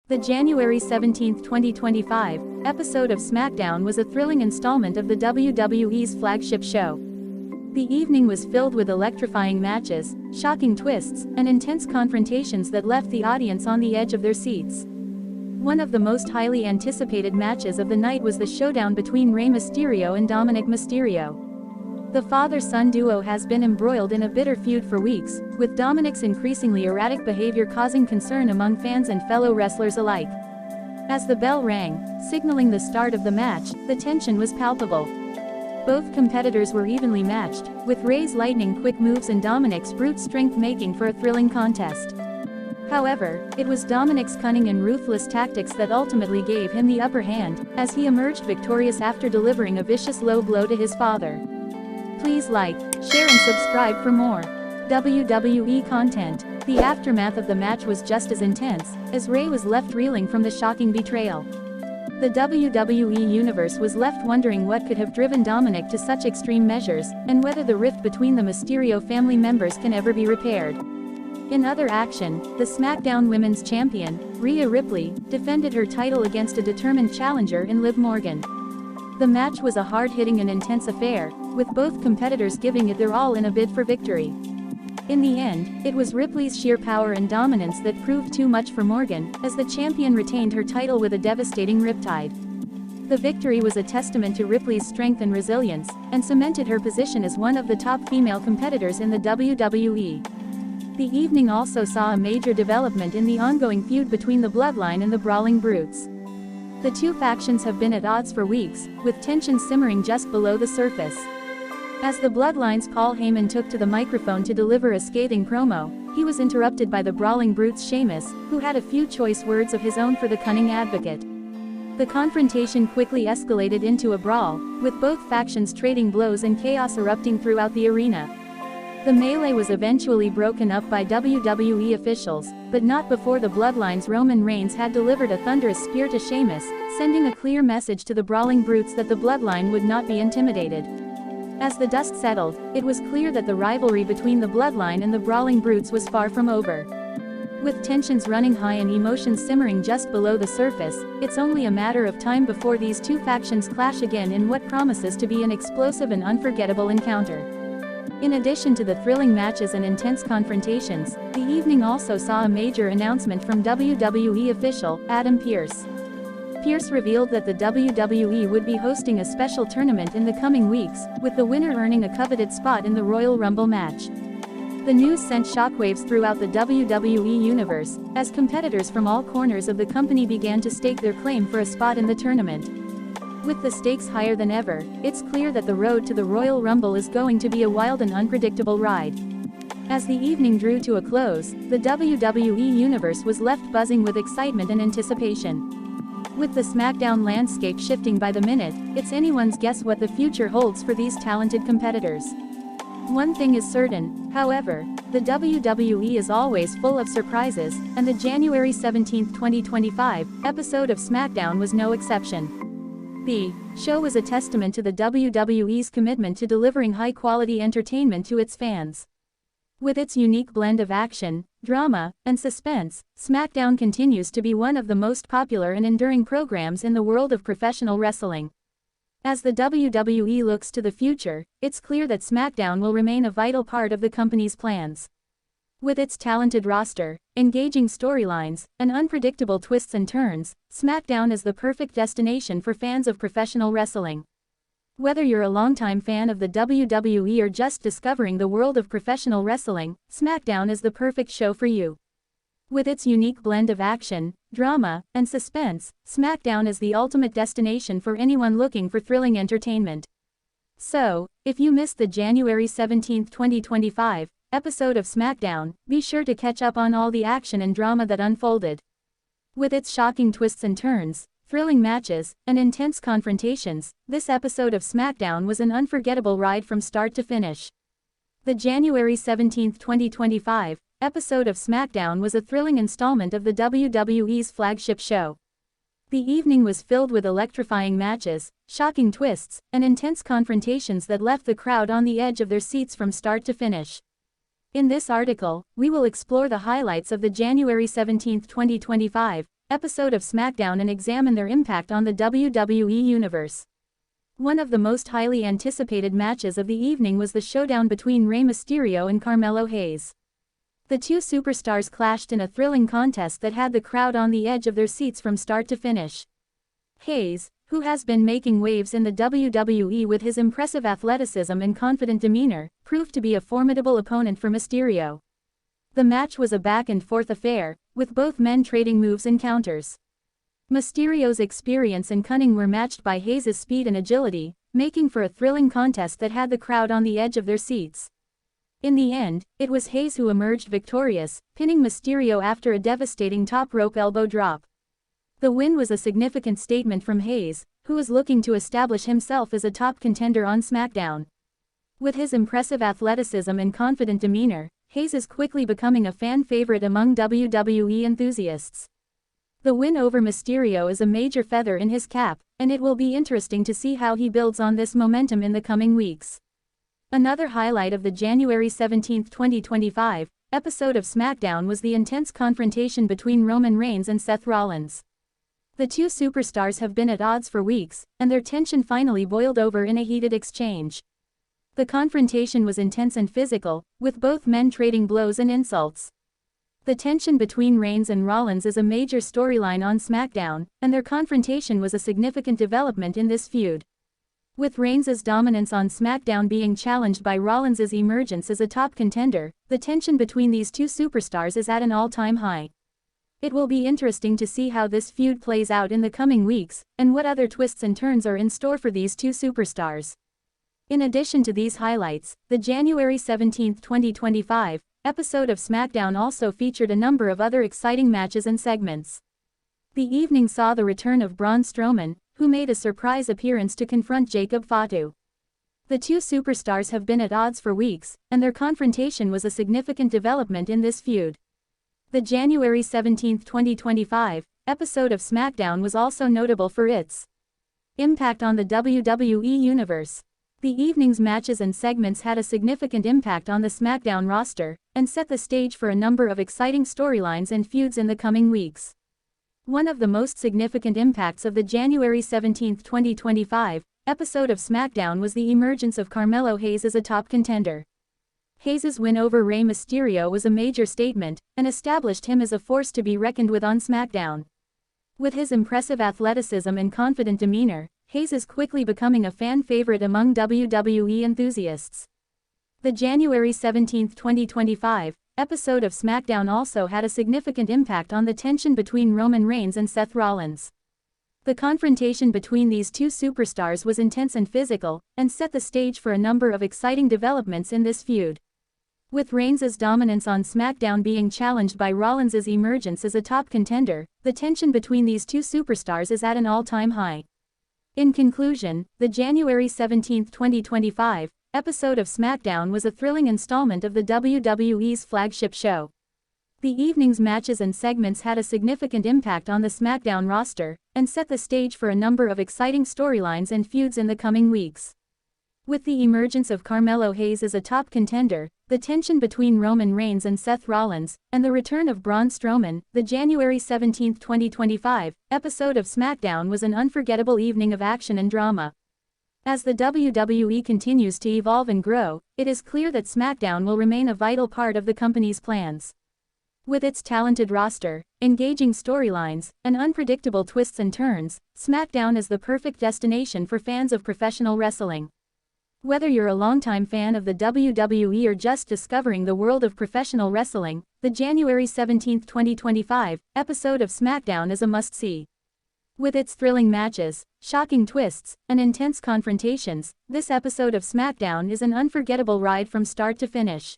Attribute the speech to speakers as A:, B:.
A: The January 17, 2025, episode of SmackDown was a thrilling installment of the WWE's flagship show. The evening was filled with electrifying matches, shocking twists, and intense confrontations that left the audience on the edge of their seats. One of the most highly anticipated matches of the night was the showdown between Rey Mysterio and Dominik Mysterio. The father-son duo has been embroiled in a bitter feud for weeks, with Dominik's increasingly erratic behavior causing concern among fans and fellow wrestlers alike. As the bell rang, signaling the start of the match, the tension was palpable. Both competitors were evenly matched, with Rey's lightning-quick moves and Dominik's brute strength making for a thrilling contest. However, it was Dominik's cunning and ruthless tactics that ultimately gave him the upper hand, as he emerged victorious after delivering a vicious low blow to his father. Please like, share and subscribe for more WWE content. The aftermath of the match was just as intense, as Rey was left reeling from the shocking betrayal. The WWE Universe was left wondering what could have driven Dominik to such extreme measures, and whether the rift between the Mysterio family members can ever be repaired. In other action, the SmackDown Women's Champion, Rhea Ripley, defended her title against a determined challenger in Liv Morgan. The match was a hard-hitting and intense affair, with both competitors giving it their all in a bid for victory. In the end, it was Ripley's sheer power and dominance that proved too much for Morgan, as the champion retained her title with a devastating riptide. The victory was a testament to Ripley's strength and resilience, and cemented her position as one of the top female competitors in the WWE. The evening also saw a major development in the ongoing feud between the Bloodline and the Brawling Brutes. The two factions have been at odds for weeks, with tension simmering just below the surface. As the Bloodline's Paul Heyman took to the microphone to deliver a scathing promo, he was interrupted by the Brawling Brutes' Sheamus, who had a few choice words of his own for the cunning advocate. The confrontation quickly escalated into a brawl, with both factions trading blows and chaos erupting throughout the arena. The melee was eventually broken up by WWE officials, but not before the Bloodline's Roman Reigns had delivered a thunderous spear to Sheamus, sending a clear message to the Brawling Brutes that the Bloodline would not be intimidated. As the dust settled, it was clear that the rivalry between the Bloodline and the Brawling Brutes was far from over. With tensions running high and emotions simmering just below the surface, it's only a matter of time before these two factions clash again in what promises to be an explosive and unforgettable encounter. In addition to the thrilling matches and intense confrontations, the evening also saw a major announcement from WWE official Adam Pearce. Pearce revealed that the WWE would be hosting a special tournament in the coming weeks, with the winner earning a coveted spot in the Royal Rumble match. The news sent shockwaves throughout the WWE Universe, as competitors from all corners of the company began to stake their claim for a spot in the tournament. With the stakes higher than ever, it's clear that the road to the Royal Rumble is going to be a wild and unpredictable ride. As the evening drew to a close, the WWE Universe was left buzzing with excitement and anticipation. With the SmackDown landscape shifting by the minute, it's anyone's guess what the future holds for these talented competitors. One thing is certain, however, the WWE is always full of surprises, and the January 17, 2025, episode of SmackDown was no exception. The show was a testament to the WWE's commitment to delivering high-quality entertainment to its fans. With its unique blend of action, drama, and suspense, SmackDown continues to be one of the most popular and enduring programs in the world of professional wrestling. As the WWE looks to the future, it's clear that SmackDown will remain a vital part of the company's plans. With its talented roster, engaging storylines, and unpredictable twists and turns, SmackDown is the perfect destination for fans of professional wrestling. Whether you're a longtime fan of the WWE or just discovering the world of professional wrestling, SmackDown is the perfect show for you. With its unique blend of action, drama, and suspense, SmackDown is the ultimate destination for anyone looking for thrilling entertainment. So, if you missed the January 17, 2025, episode of SmackDown, be sure to catch up on all the action and drama that unfolded. With its shocking twists and turns, thrilling matches, and intense confrontations, this episode of SmackDown was an unforgettable ride from start to finish. The January 17, 2025, episode of SmackDown was a thrilling installment of the WWE's flagship show. The evening was filled with electrifying matches, shocking twists, and intense confrontations that left the crowd on the edge of their seats from start to finish. In this article, we will explore the highlights of the January 17, 2025, episode of SmackDown and examine their impact on the WWE Universe. One of the most highly anticipated matches of the evening was the showdown between Rey Mysterio and Carmelo Hayes. The two superstars clashed in a thrilling contest that had the crowd on the edge of their seats from start to finish. Hayes, who has been making waves in the WWE with his impressive athleticism and confident demeanor, proved to be a formidable opponent for Mysterio. The match was a back-and-forth affair, with both men trading moves and counters. Mysterio's experience and cunning were matched by Hayes' speed and agility, making for a thrilling contest that had the crowd on the edge of their seats. In the end, it was Hayes who emerged victorious, pinning Mysterio after a devastating top rope elbow drop. The win was a significant statement from Hayes, who is looking to establish himself as a top contender on SmackDown. With his impressive athleticism and confident demeanor, Hayes is quickly becoming a fan favorite among WWE enthusiasts. The win over Mysterio is a major feather in his cap, and it will be interesting to see how he builds on this momentum in the coming weeks. Another highlight of the January 17, 2025, episode of SmackDown was the intense confrontation between Roman Reigns and Seth Rollins. The two superstars have been at odds for weeks, and their tension finally boiled over in a heated exchange. The confrontation was intense and physical, with both men trading blows and insults. The tension between Reigns and Rollins is a major storyline on SmackDown, and their confrontation was a significant development in this feud. With Reigns' dominance on SmackDown being challenged by Rollins' emergence as a top contender, the tension between these two superstars is at an all-time high. It will be interesting to see how this feud plays out in the coming weeks, and what other twists and turns are in store for these two superstars. In addition to these highlights, the January 17, 2025, episode of SmackDown also featured a number of other exciting matches and segments. The evening saw the return of Braun Strowman, who made a surprise appearance to confront Jacob Fatu. The two superstars have been at odds for weeks, and their confrontation was a significant development in this feud. The January 17, 2025, episode of SmackDown was also notable for its impact on the WWE Universe. The evening's matches and segments had a significant impact on the SmackDown roster, and set the stage for a number of exciting storylines and feuds in the coming weeks. One of the most significant impacts of the January 17, 2025, episode of SmackDown was the emergence of Carmelo Hayes as a top contender. Hayes' win over Rey Mysterio was a major statement, and established him as a force to be reckoned with on SmackDown. With his impressive athleticism and confident demeanor, Hayes is quickly becoming a fan favorite among WWE enthusiasts. The January 17, 2025, episode of SmackDown also had a significant impact on the tension between Roman Reigns and Seth Rollins. The confrontation between these two superstars was intense and physical, and set the stage for a number of exciting developments in this feud. With Reigns' dominance on SmackDown being challenged by Rollins' emergence as a top contender, the tension between these two superstars is at an all-time high. In conclusion, the January 17, 2025, episode of SmackDown was a thrilling installment of the WWE's flagship show. The evening's matches and segments had a significant impact on the SmackDown roster, and set the stage for a number of exciting storylines and feuds in the coming weeks. With the emergence of Carmelo Hayes as a top contender, the tension between Roman Reigns and Seth Rollins, and the return of Braun Strowman, the January 17, 2025, episode of SmackDown was an unforgettable evening of action and drama. As the WWE continues to evolve and grow, it is clear that SmackDown will remain a vital part of the company's plans. With its talented roster, engaging storylines, and unpredictable twists and turns, SmackDown is the perfect destination for fans of professional wrestling. Whether you're a longtime fan of the WWE or just discovering the world of professional wrestling, the January 17, 2025, episode of SmackDown is a must-see. With its thrilling matches, shocking twists, and intense confrontations, this episode of SmackDown is an unforgettable ride from start to finish.